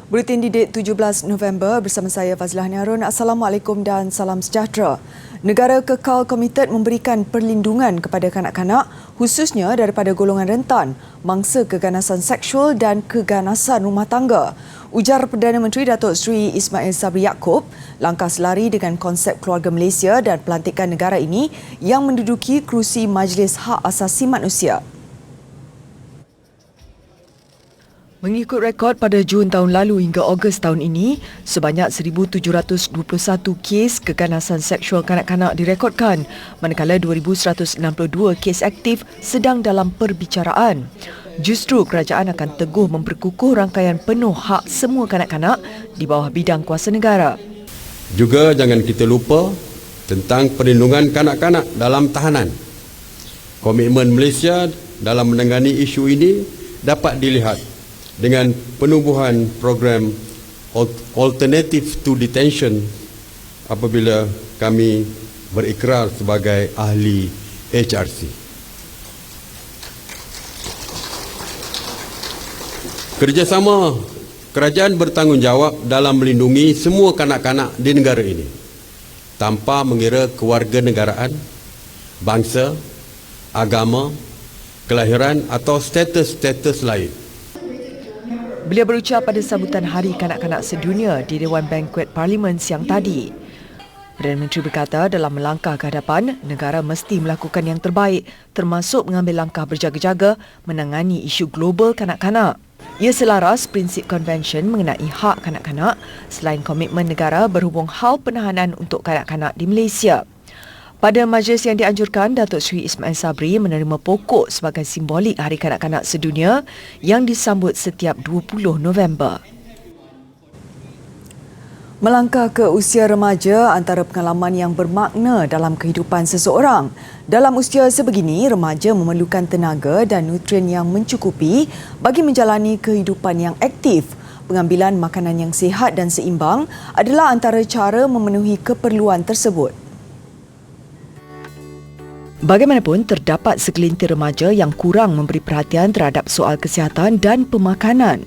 Buletin di date 17 November bersama saya Fazlah Niarun. Assalamualaikum dan salam sejahtera. Negara kekal komited memberikan perlindungan kepada kanak-kanak khususnya daripada golongan rentan, mangsa keganasan seksual dan keganasan rumah tangga. Ujar Perdana Menteri Datuk Seri Ismail Sabri Yaakob, langkah selari dengan konsep keluarga Malaysia dan pelantikan negara ini yang menduduki kerusi Majlis Hak Asasi Manusia. Mengikut rekod pada Jun tahun lalu hingga Ogos tahun ini, sebanyak 1,721 kes keganasan seksual kanak-kanak direkodkan, manakala 2,162 kes aktif sedang dalam perbicaraan. Justru kerajaan akan teguh memperkukuh rangkaian penuh hak semua kanak-kanak di bawah bidang kuasa negara. Juga jangan kita lupa tentang perlindungan kanak-kanak dalam tahanan. Komitmen Malaysia dalam menangani isu ini dapat dilihat dengan penubuhan program Alternative to Detention apabila kami berikrar sebagai ahli HRC. Kerjasama kerajaan bertanggungjawab dalam melindungi semua kanak-kanak di negara ini tanpa mengira kewarganegaraan, bangsa, agama, kelahiran atau status-status lain. Beliau berucap pada sambutan Hari Kanak-Kanak Sedunia di Dewan Bankuet Parlimen siang tadi. Perdana Menteri berkata dalam melangkah ke hadapan, negara mesti melakukan yang terbaik termasuk mengambil langkah berjaga-jaga menangani isu global kanak-kanak. Ia selaras prinsip konvensyen mengenai hak kanak-kanak selain komitmen negara berhubung hal penahanan untuk kanak-kanak di Malaysia. Pada majlis yang dianjurkan, Datuk Seri Ismail Sabri menerima pokok sebagai simbolik Hari Kanak-Kanak Sedunia yang disambut setiap 20 November. Melangkah ke usia remaja antara pengalaman yang bermakna dalam kehidupan seseorang. Dalam usia sebegini, remaja memerlukan tenaga dan nutrien yang mencukupi bagi menjalani kehidupan yang aktif. Pengambilan makanan yang sihat dan seimbang adalah antara cara memenuhi keperluan tersebut. Bagaimanapun, terdapat segelintir remaja yang kurang memberi perhatian terhadap soal kesihatan dan pemakanan.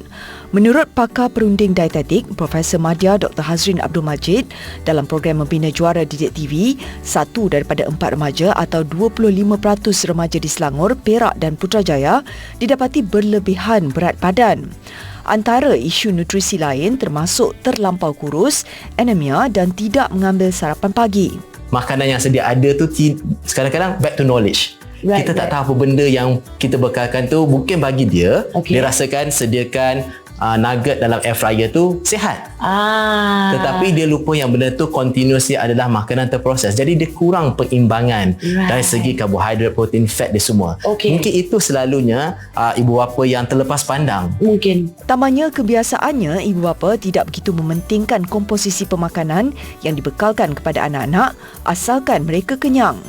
Menurut pakar perunding dietetik Profesor Madya Dr. Hazrin Abdul Majid, dalam program Membina Juara Didik TV, 1 daripada 4 remaja atau 25% remaja di Selangor, Perak dan Putrajaya didapati berlebihan berat badan. Antara isu nutrisi lain termasuk terlampau kurus, anemia dan tidak mengambil sarapan pagi. Makanan yang sedia ada tu kadang-kadang back to knowledge. Kita tak tahu apa benda yang kita bekalkan tu mungkin bagi dia, dia rasakan sediakan nugget dalam air fryer tu sihat. Tetapi dia lupa yang benda tu continuously adalah makanan terproses. Jadi dia kurang peimbangan dari segi karbohidrat, protein, fat dia semua. Mungkin itu selalunya ibu bapa yang terlepas pandang. Mungkin. Tambahnya kebiasaannya ibu bapa tidak begitu mementingkan komposisi pemakanan yang dibekalkan kepada anak-anak asalkan mereka kenyang.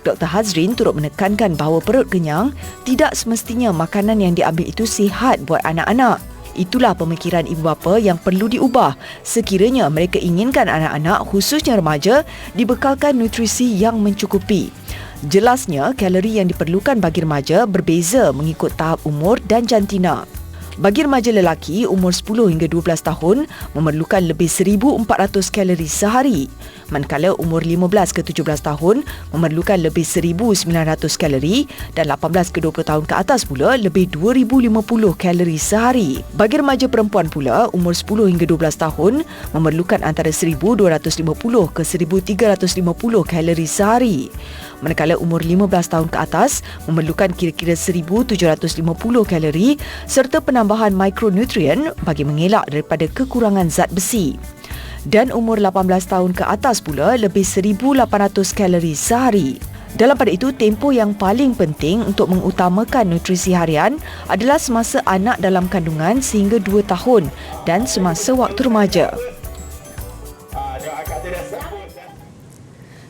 Dr. Hazrin turut menekankan bahawa perut kenyang tidak semestinya makanan yang diambil itu sihat buat anak-anak. Itulah pemikiran ibu bapa yang perlu diubah sekiranya mereka inginkan anak-anak khususnya remaja dibekalkan nutrisi yang mencukupi. Jelasnya, kalori yang diperlukan bagi remaja berbeza mengikut tahap umur dan jantina. Bagi remaja lelaki umur 10 hingga 12 tahun memerlukan lebih 1,400 kalori sehari, manakala umur 15 ke 17 tahun memerlukan lebih 1,900 kalori dan 18 ke 20 tahun ke atas pula lebih 2,050 kalori sehari. Bagi remaja perempuan pula umur 10 hingga 12 tahun memerlukan antara 1,250 ke 1,350 kalori sehari. Manakala umur 15 tahun ke atas memerlukan kira-kira 1,750 kalori serta penambahan mikronutrien bagi mengelak daripada kekurangan zat besi. Dan umur 18 tahun ke atas pula lebih 1,800 kalori sehari. Dalam pada itu, tempoh yang paling penting untuk mengutamakan nutrisi harian adalah semasa anak dalam kandungan sehingga 2 tahun dan semasa waktu remaja.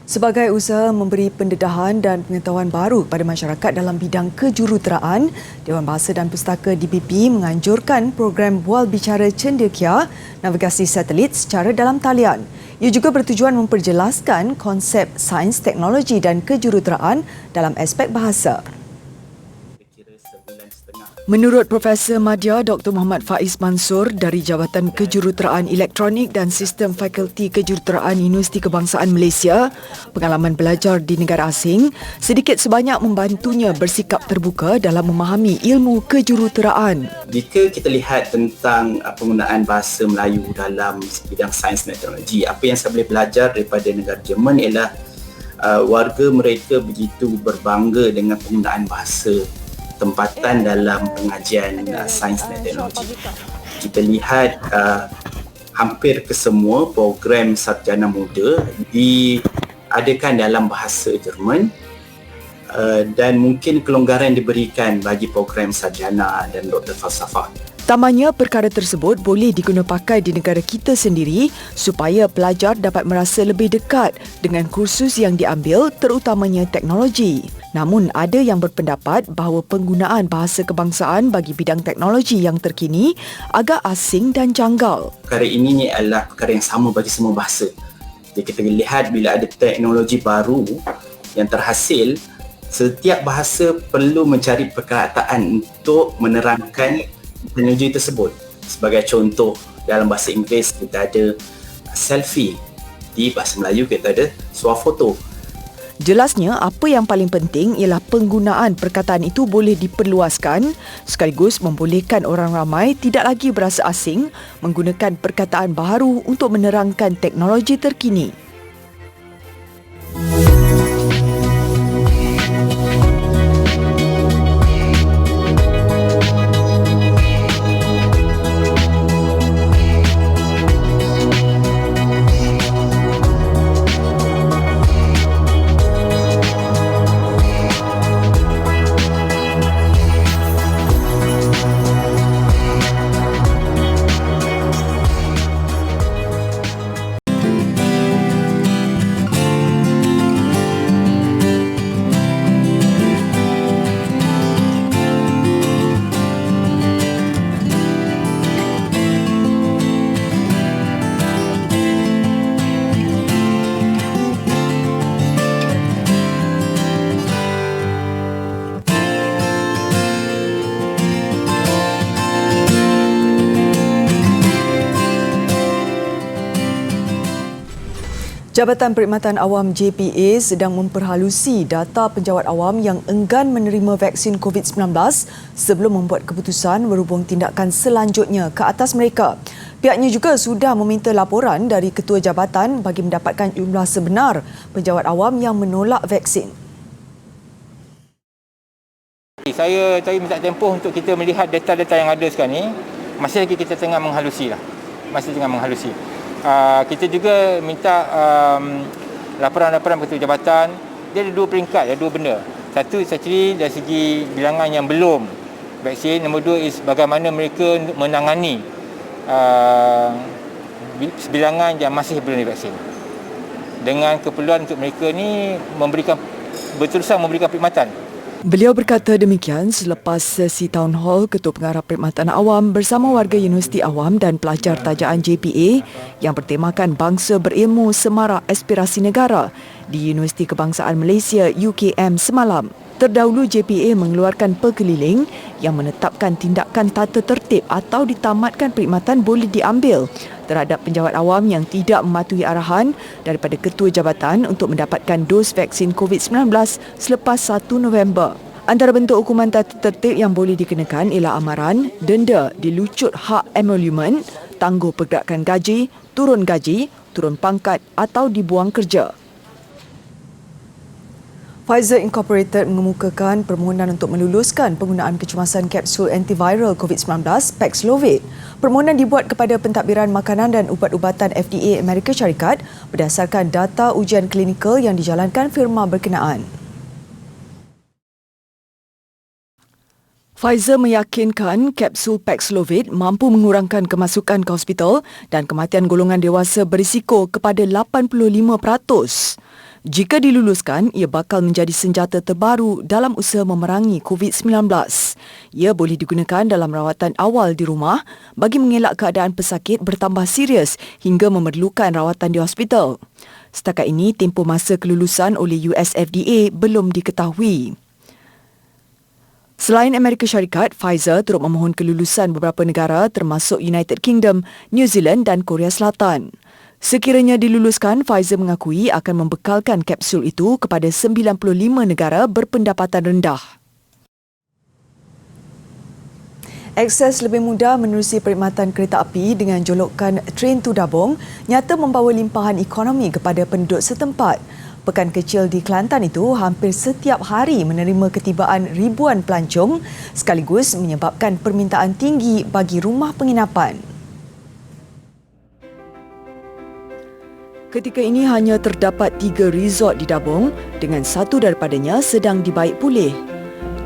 Sebagai usaha memberi pendedahan dan pengetahuan baru kepada masyarakat dalam bidang kejuruteraan, Dewan Bahasa dan Pustaka DBP menganjurkan program Bual Bicara Cendekia navigasi satelit secara dalam talian. Ia juga bertujuan memperjelaskan konsep sains, teknologi dan kejuruteraan dalam aspek bahasa. Menurut Profesor Madya Dr. Muhammad Faiz Mansur dari Jabatan Kejuruteraan Elektronik dan Sistem Fakulti Kejuruteraan Universiti Kebangsaan Malaysia, pengalaman belajar di negara asing sedikit sebanyak membantunya bersikap terbuka dalam memahami ilmu kejuruteraan. Jika kita lihat tentang penggunaan bahasa Melayu dalam bidang sains dan teknologi, apa yang saya boleh belajar daripada negara Jerman ialah warga mereka begitu berbangga dengan penggunaan bahasa tempatan dalam pengajian sains dan teknologi. Kita lihat hampir kesemua program sarjana muda diadakan dalam bahasa Jerman dan mungkin kelonggaran diberikan bagi program sarjana dan doktor falsafah. Tambahnya, perkara tersebut boleh diguna pakai di negara kita sendiri supaya pelajar dapat merasa lebih dekat dengan kursus yang diambil, terutamanya teknologi. Namun, ada yang berpendapat bahawa penggunaan bahasa kebangsaan bagi bidang teknologi yang terkini agak asing dan janggal. Perkara ini adalah perkara yang sama bagi semua bahasa. Jadi kita lihat bila ada teknologi baru yang terhasil, setiap bahasa perlu mencari perkataan untuk menerangkan teknologi tersebut. Sebagai contoh, dalam bahasa Inggeris kita ada selfie, di bahasa Melayu kita ada swafoto. Jelasnya, apa yang paling penting ialah penggunaan perkataan itu boleh diperluaskan sekaligus membolehkan orang ramai tidak lagi berasa asing menggunakan perkataan baharu untuk menerangkan teknologi terkini. Jabatan Perkhidmatan Awam JPA sedang memperhalusi data penjawat awam yang enggan menerima vaksin COVID-19 sebelum membuat keputusan berhubung tindakan selanjutnya ke atas mereka. Pihaknya juga sudah meminta laporan dari Ketua Jabatan bagi mendapatkan jumlah sebenar penjawat awam yang menolak vaksin. Saya minta tempoh untuk kita melihat data-data yang ada sekarang ni. Masih lagi kita tengah menghalusi. Kita juga minta laporan-laporan Ketua Jabatan. Dia ada dua peringkat, ada dua benda. Satu, actually dari segi bilangan yang belum vaksin. Nombor dua is bagaimana mereka menangani bilangan yang masih belum divaksin. Dengan keperluan untuk mereka ni berterusan memberikan perkhidmatan. Beliau berkata demikian selepas sesi Town Hall Ketua Pengarah Perkhidmatan Awam bersama warga Universiti Awam dan pelajar tajaan JPA yang bertemakan Bangsa Berilmu Semarak Aspirasi Negara di Universiti Kebangsaan Malaysia UKM semalam. Terdahulu JPA mengeluarkan perkeliling yang menetapkan tindakan tata tertib atau ditamatkan perkhidmatan boleh diambil terhadap penjawat awam yang tidak mematuhi arahan daripada Ketua Jabatan untuk mendapatkan dos vaksin COVID-19 selepas 1 November. Antara bentuk hukuman tata tertib yang boleh dikenakan ialah amaran, denda, dilucut hak emolumen, tangguh pergerakan gaji, turun pangkat atau dibuang kerja. Pfizer Incorporated mengemukakan permohonan untuk meluluskan penggunaan kecemasan kapsul antiviral COVID-19 Paxlovid. Permohonan dibuat kepada Pentadbiran Makanan dan Ubat-ubatan FDA Amerika Syarikat berdasarkan data ujian klinikal yang dijalankan firma berkenaan. Pfizer meyakinkan kapsul Paxlovid mampu mengurangkan kemasukan ke hospital dan kematian golongan dewasa berisiko kepada 85%. Jika diluluskan, ia bakal menjadi senjata terbaru dalam usaha memerangi COVID-19. Ia boleh digunakan dalam rawatan awal di rumah bagi mengelak keadaan pesakit bertambah serius hingga memerlukan rawatan di hospital. Setakat ini, tempoh masa kelulusan oleh US FDA belum diketahui. Selain Amerika Syarikat, Pfizer turut memohon kelulusan beberapa negara termasuk United Kingdom, New Zealand dan Korea Selatan. Sekiranya diluluskan, Pfizer mengakui akan membekalkan kapsul itu kepada 95 negara berpendapatan rendah. Akses lebih mudah menerusi perkhidmatan kereta api dengan jolokan Train to Dabong nyata membawa limpahan ekonomi kepada penduduk setempat. Pekan kecil di Kelantan itu hampir setiap hari menerima ketibaan ribuan pelancong sekaligus menyebabkan permintaan tinggi bagi rumah penginapan. Ketika ini hanya terdapat 3 resort di Dabong dengan satu daripadanya sedang dibaik pulih.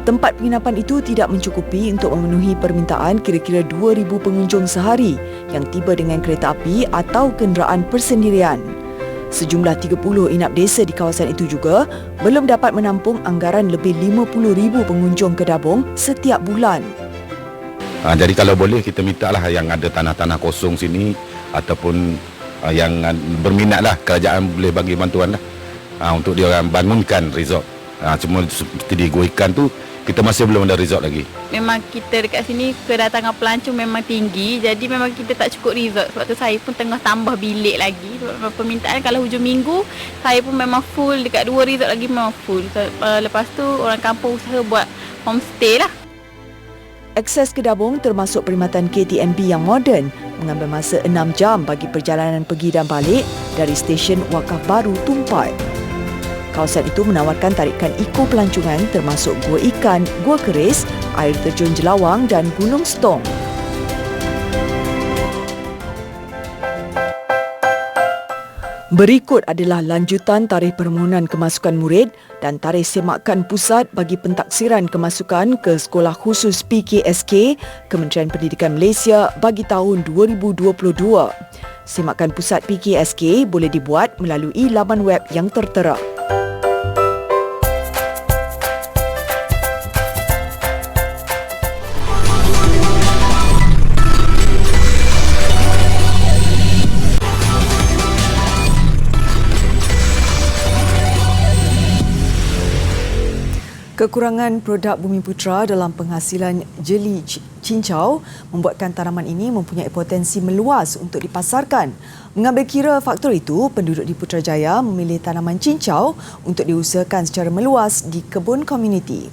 Tempat penginapan itu tidak mencukupi untuk memenuhi permintaan kira-kira 2,000 pengunjung sehari yang tiba dengan kereta api atau kenderaan persendirian. Sejumlah 30 inap desa di kawasan itu juga belum dapat menampung anggaran lebih 50,000 pengunjung ke Dabong setiap bulan. Jadi kalau boleh kita mintalah yang ada tanah-tanah kosong sini ataupun yang berminatlah kerajaan boleh bagi bantuan lah untuk dia orang bangunkan resort. Cuma seperti di Gua Ikan tu kita masih belum ada resort lagi. Memang kita dekat sini kedatangan pelancong memang tinggi, jadi memang kita tak cukup resort. Sebab tu saya pun tengah tambah bilik lagi. Sebab permintaan kalau hujung minggu saya pun memang full, dekat 2 resort lagi memang full. Lepas tu orang kampung usaha buat homestay lah. Akses ke Dabong termasuk perkhidmatan KTMB yang moden mengambil masa 6 jam bagi perjalanan pergi dan balik dari stesen Wakaf Baru Tumpat. Kawasan itu menawarkan tarikan eko pelancongan termasuk Gua Ikan, Gua Keris, air terjun Jelawang dan Gunung Stong. Berikut adalah lanjutan tarikh permohonan kemasukan murid dan tarikh semakan pusat bagi pentaksiran kemasukan ke Sekolah Khusus PKSK Kementerian Pendidikan Malaysia bagi tahun 2022. Semakan pusat PKSK boleh dibuat melalui laman web yang tertera. Kekurangan produk Bumiputera dalam penghasilan jeli cincau membuatkan tanaman ini mempunyai potensi meluas untuk dipasarkan. Mengambil kira faktor itu, penduduk di Putrajaya memilih tanaman cincau untuk diusahakan secara meluas di kebun komuniti.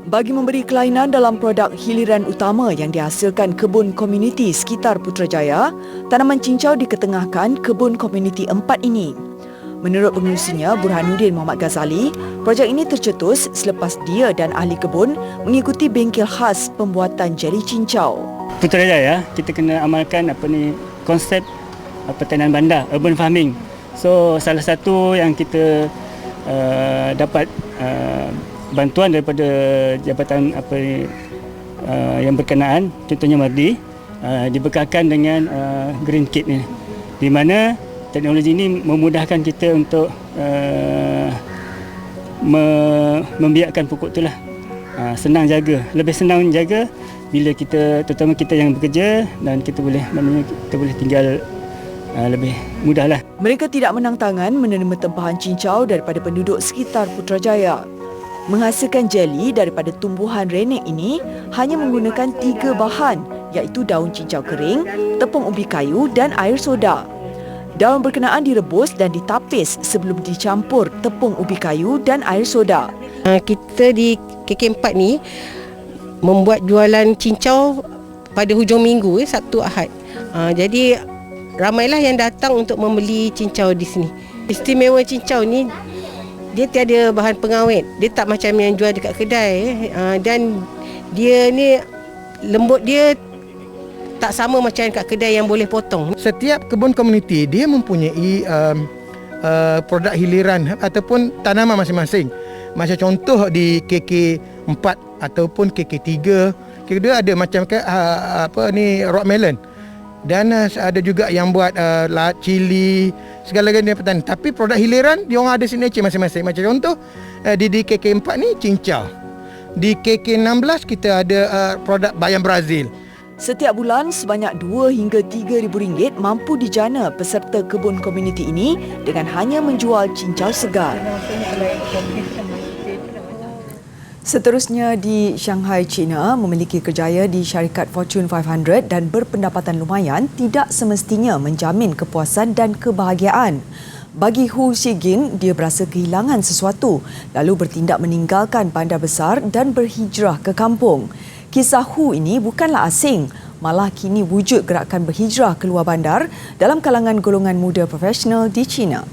Bagi memberi kelainan dalam produk hiliran utama yang dihasilkan kebun komuniti sekitar Putrajaya, tanaman cincau diketengahkan kebun komuniti 4 ini. Menurut pengerusinya, Burhanuddin Muhammad Ghazali, projek ini tercetus selepas dia dan ahli kebun mengikuti bengkel khas pembuatan jeli cincau. Putrajaya, kita kena amalkan konsep pertanian bandar, urban farming. So, salah satu yang kita dapat bantuan daripada jabatan yang berkenaan, contohnya Mardi, dibekalkan dengan green kit ni, di mana teknologi ini memudahkan kita untuk membiarkan pokok itulah senang jaga, lebih senang jaga bila kita, terutama kita yang bekerja, dan kita boleh tinggal lebih mudahlah. Mereka tidak menang tangan menerima tempahan cincau daripada penduduk sekitar Putrajaya. Menghasilkan jeli daripada tumbuhan renek ini hanya menggunakan 3 bahan, iaitu daun cincau kering, tepung ubi kayu dan air soda. Daun berkenaan direbus dan ditapis sebelum dicampur tepung ubi kayu dan air soda. Kita di KK4 ni membuat jualan cincau pada hujung minggu, Sabtu Ahad. Jadi ramailah yang datang untuk membeli cincau di sini. Istimewa cincau ni, dia tiada bahan pengawet. Dia tak macam yang jual dekat kedai. Dan dia ni, lembut dia tak sama macam kat kedai yang boleh potong. Setiap kebun komuniti dia mempunyai produk hiliran ataupun tanaman masing-masing. Macam contoh di KK4 ataupun KK3, KK2 ada macam rock melon. Dan ada juga yang buat cili, segala-galanya petani. Tapi produk hiliran dia orang ada signature masing-masing. Macam contoh di KK4 ni cincau. Di KK16 kita ada produk bayam Brazil. Setiap bulan, sebanyak 2 hingga 3 ribu ringgit mampu dijana peserta kebun komuniti ini dengan hanya menjual cincau segar. Seterusnya di Shanghai, China, memiliki kerjaya di syarikat Fortune 500 dan berpendapatan lumayan tidak semestinya menjamin kepuasan dan kebahagiaan. Bagi Hu Xiging, dia berasa kehilangan sesuatu lalu bertindak meninggalkan bandar besar dan berhijrah ke kampung. Kisah Hu ini bukanlah asing, malah kini wujud gerakan berhijrah keluar bandar dalam kalangan golongan muda profesional di China.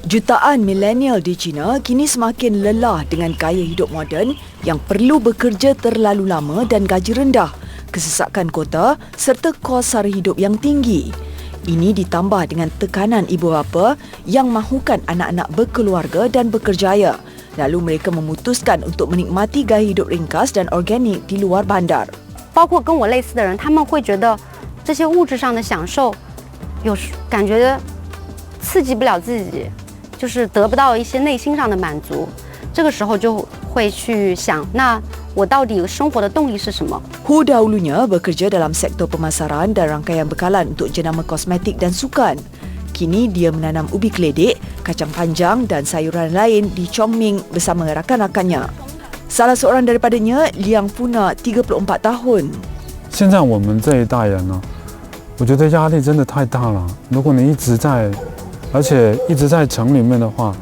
Jutaan milenial di China kini semakin lelah dengan gaya hidup moden yang perlu bekerja terlalu lama dan gaji rendah, kesesakan kota serta kos sara hidup yang tinggi. Ini ditambah dengan tekanan ibu bapa yang mahukan anak-anak berkeluarga dan berkerjaya. Lalu mereka memutuskan untuk menikmati gaya hidup ringkas dan organik di luar bandar. 包括跟我类似的人，他们会觉得这些物质上的享受有感觉刺激不了自己，就是得不到一些内心上的满足。这个时候就会去想，那我到底生活的动力是什么？ Hu dahulunya bekerja dalam sektor pemasaran dan rangkaian bekalan untuk jenama kosmetik dan sukan. Kini dia menanam ubi keledek, kacang panjang dan sayuran lain di Chongming bersama rakan-rakannya. Salah seorang daripadanya, Liang Puna, 34 tahun. 现在我们这一代人呢，我觉得压力真的太大了。如果你而且一直在城里面的话，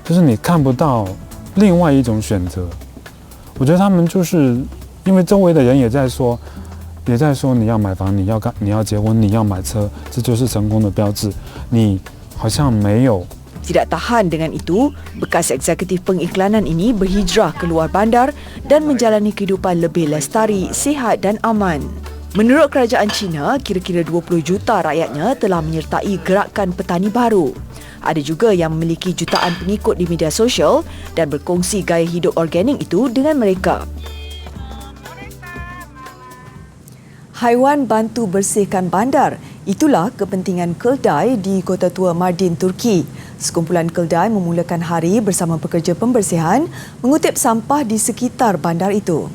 就是你看不到另外一种选择。我觉得他们就是因为周围的人也在说你要买房，你要结婚，你要买车，这就是成功的标志。你好像没有。 Tidak tahan dengan itu, bekas eksekutif pengiklanan ini berhijrah keluar bandar dan menjalani kehidupan lebih lestari, sihat dan aman. Menurut kerajaan China, kira-kira 20 juta rakyatnya telah menyertai gerakan petani baru. Ada juga yang memiliki jutaan pengikut di media sosial dan berkongsi gaya hidup organik itu dengan mereka. Haiwan bantu bersihkan bandar. Itulah kepentingan keldai di Kota Tua Mardin, Turki. Sekumpulan keldai memulakan hari bersama pekerja pembersihan mengutip sampah di sekitar bandar itu.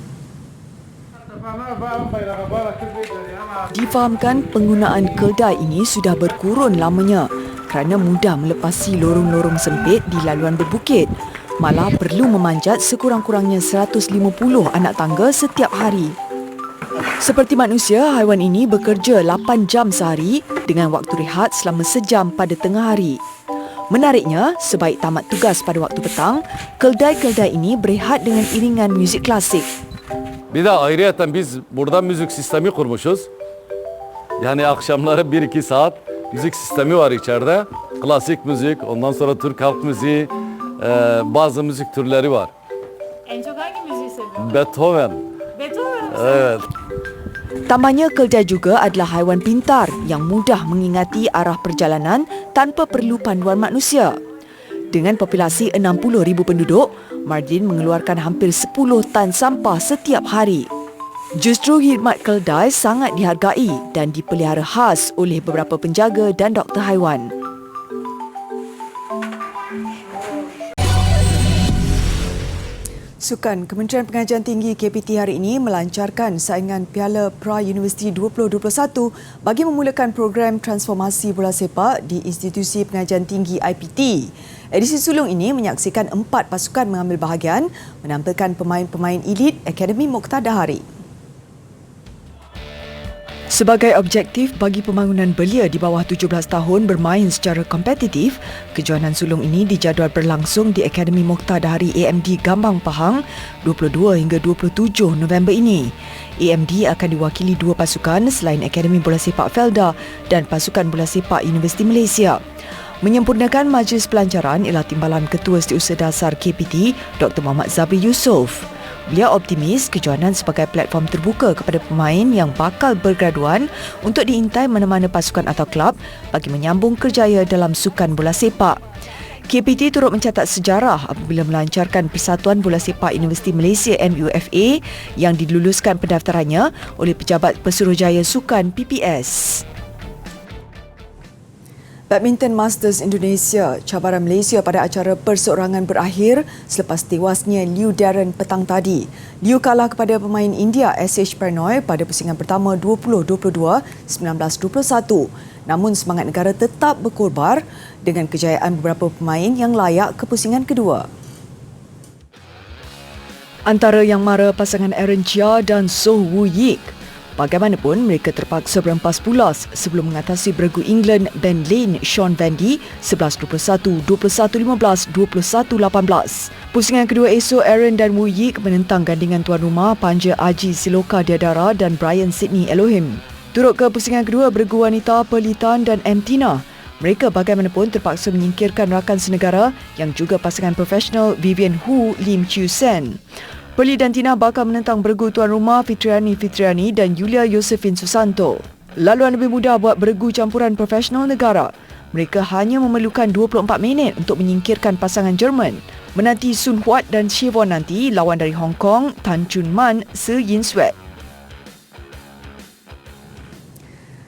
Difahamkan penggunaan keldai ini sudah berkurun lamanya kerana mudah melepasi lorong-lorong sempit di laluan berbukit. Malah perlu memanjat sekurang-kurangnya 150 anak tangga setiap hari. Seperti manusia, haiwan ini bekerja 8 jam sehari dengan waktu rehat selama sejam pada tengah hari. Menariknya, sebaik tamat tugas pada waktu petang, keldai-keldai ini berehat dengan iringan muzik klasik. Bir de ayrıyeten biz burada müzik sistemi kurmuşuz. Yani akşamları 1-2 saat müzik sistemi var içeride. Klasik müzik, ondan sonra Türk halk müziği, bazı müzik türleri var. En çok hangi müziği seviyorsun? Beethoven. Beethoven. Evet. Tambahnya, keldai juga adalah haiwan pintar yang mudah mengingati arah perjalanan tanpa perlu panduan manusia. Dengan populasi 60,000 penduduk, Mardin mengeluarkan hampir 10 tan sampah setiap hari. Justru khidmat keldai sangat dihargai dan dipelihara khas oleh beberapa penjaga dan doktor haiwan. Sukan, Kementerian Pengajian Tinggi KPT hari ini melancarkan saingan Piala Pra-Universiti 2021 bagi memulakan program transformasi bola sepak di Institusi Pengajian Tinggi IPT. Edisi sulung ini menyaksikan 4 pasukan mengambil bahagian menampilkan pemain-pemain elit Akademi Mokhtar Dahari. Sebagai objektif bagi pembangunan belia di bawah 17 tahun bermain secara kompetitif, kejohanan sulung ini dijadual berlangsung di Akademi Mokhtar Dahari AMD Gambang Pahang 22 hingga 27 November ini. AMD akan diwakili 2 pasukan selain Akademi Bola Sepak Felda dan Pasukan Bola Sepak Universiti Malaysia. Menyempurnakan majlis pelancaran ialah timbalan Ketua Setiausaha Dasar KPT, Dr. Muhammad Zabri Yusof. Beliau optimis kejohanan sebagai platform terbuka kepada pemain yang bakal bergraduan untuk diintai mana-mana pasukan atau klub bagi menyambung kerjaya dalam sukan bola sepak. KPT turut mencatat sejarah apabila melancarkan Persatuan Bola Sepak Universiti Malaysia MUFA yang diluluskan pendaftarannya oleh Pejabat Pesuruhjaya Sukan PPS. Badminton Masters Indonesia, cabaran Malaysia pada acara perseorangan berakhir selepas tewasnya Liu Darren petang tadi. Liu kalah kepada pemain India SH Pranoy pada pusingan pertama 20-22, 19-21. Namun semangat negara tetap berkorbar dengan kejayaan beberapa pemain yang layak ke pusingan kedua. Antara yang mara pasangan Aaron Chia dan Soh Woo Yik. Bagaimanapun, mereka terpaksa berempas pulas sebelum mengatasi beregu England Ben Lane Sean Vandy 11-21, 21-15, 21-18. Pusingan kedua esok, Aaron dan Woo Yik menentang gandingan tuan rumah Panja Aji Siloka Diadara dan Brian Sydney Elohim. Turut ke pusingan kedua beregu wanita Perlitan dan Emtina. Mereka bagaimanapun terpaksa menyingkirkan rakan senegara yang juga pasangan profesional Vivian Hu Lim Chiu Sen. Perli dan Tina bakal menentang beregu tuan rumah Fitriani dan Yulia Yosefin Susanto. Laluan lebih mudah buat beregu campuran profesional negara. Mereka hanya memerlukan 24 minit untuk menyingkirkan pasangan Jerman. Menanti Sun Huat dan Siobhan nanti lawan dari Hong Kong, Tan Chun Man, Se Yin Sweat.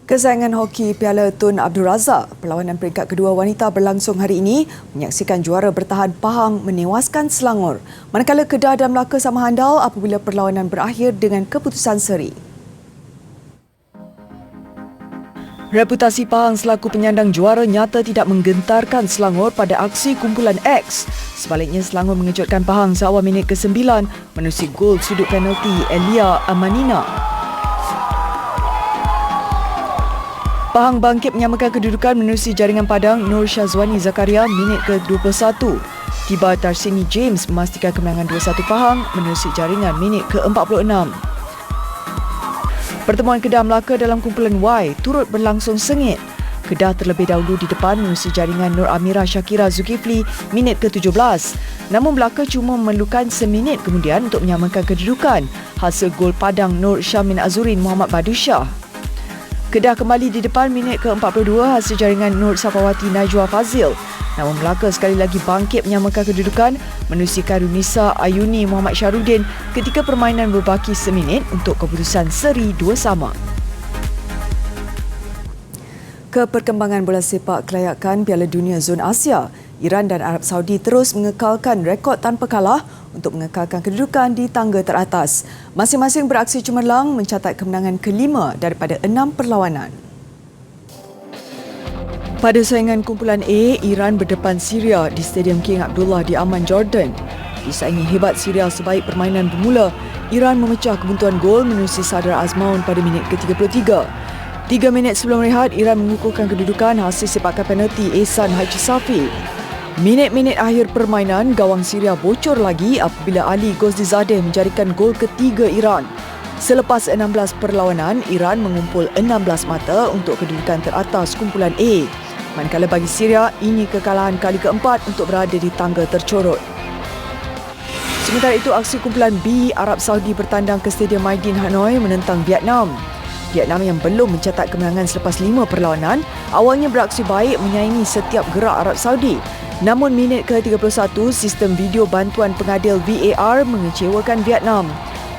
Kesayangan hoki Piala Tun Abdul Razak, perlawanan peringkat kedua wanita berlangsung hari ini menyaksikan juara bertahan Pahang menewaskan Selangor. Manakala Kedah dan Melaka sama handal apabila perlawanan berakhir dengan keputusan seri. Reputasi Pahang selaku penyandang juara nyata tidak menggentarkan Selangor pada aksi kumpulan X. Sebaliknya, Selangor mengejutkan Pahang seawal minit ke-9 menerusi gol sudut penalti Elia Amanina. Pahang bangkit menyamakan kedudukan menerusi jaringan padang Nur Syazwani Zakaria minit ke-21. Tiba Tarsini James memastikan kemenangan 2-1 Pahang menerusi jaringan minit ke-46. Pertemuan Kedah Melaka dalam kumpulan Y turut berlangsung sengit. Kedah terlebih dahulu di depan menerusi jaringan Nur Amira Shakira Zulkifli minit ke-17. Namun Melaka cuma memerlukan seminit kemudian untuk menyamakan kedudukan hasil gol padang Nur Syamin Azurin Muhammad Badushah. Kedah kembali di depan minit ke-42 hasil jaringan Nur Safawati Najwa Fazil. Namun Melaka sekali lagi bangkit menyamakan kedudukan menerusi Karunisa Ayuni Muhammad Syarudin ketika permainan berbaki seminit untuk keputusan seri 2-2. Ke perkembangan bola sepak kelayakan Piala Dunia Zon Asia, Iran dan Arab Saudi terus mengekalkan rekod tanpa kalah untuk mengekalkan kedudukan di tangga teratas. Masing-masing beraksi cemerlang mencatat kemenangan kelima daripada 6 perlawanan. Pada saingan kumpulan A, Iran berdepan Syria di Stadium King Abdullah di Amman, Jordan. Disaingi hebat Syria sebaik permainan bermula, Iran memecah kebuntuan gol menerusi Sadar Azmaun pada minit ke-33. 3 minit sebelum rehat, Iran mengukuhkan kedudukan hasil sepakan penalti Ehsan Haji Safi. Minit-minit akhir permainan, gawang Syria bocor lagi apabila Ali Ghozdizadeh menjadikan gol ketiga Iran. Selepas 16 perlawanan, Iran mengumpul 16 mata untuk kedudukan teratas kumpulan A. Manakala bagi Syria, ini kekalahan kali keempat untuk berada di tangga tercorot. Sementara itu, aksi kumpulan B, Arab Saudi bertandang ke Stadium Maidin Hanoi menentang Vietnam. Vietnam yang belum mencatat kemenangan selepas 5 perlawanan, awalnya beraksi baik menyaingi setiap gerak Arab Saudi. Namun minit ke-31, sistem video bantuan pengadil VAR mengecewakan Vietnam.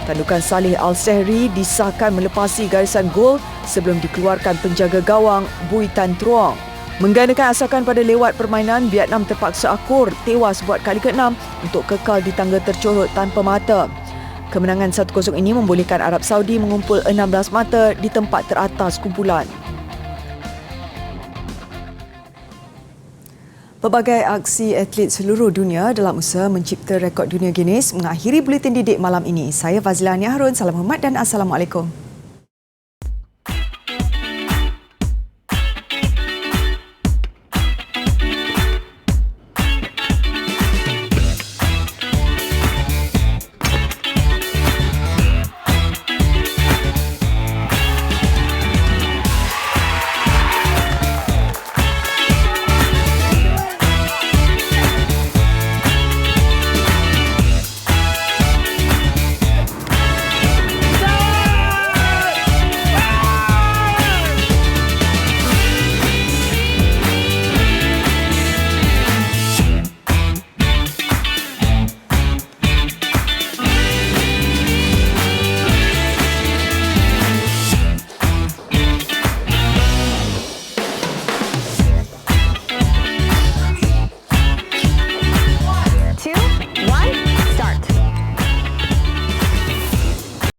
Tandukan Saleh Al-Sehri disahkan melepasi garisan gol sebelum dikeluarkan penjaga gawang Bui Tan Truong. Menggandakan asakan pada lewat permainan, Vietnam terpaksa akur tewas buat kali ke-6 untuk kekal di tangga tercorot tanpa mata. Kemenangan 1-0 ini membolehkan Arab Saudi mengumpul 16 mata di tempat teratas kumpulan. Pelbagai aksi atlet seluruh dunia dalam usaha mencipta rekod dunia Guinness mengakhiri Buletin Didik malam ini. Saya Fazila Nia Harun, salam hormat dan Assalamualaikum.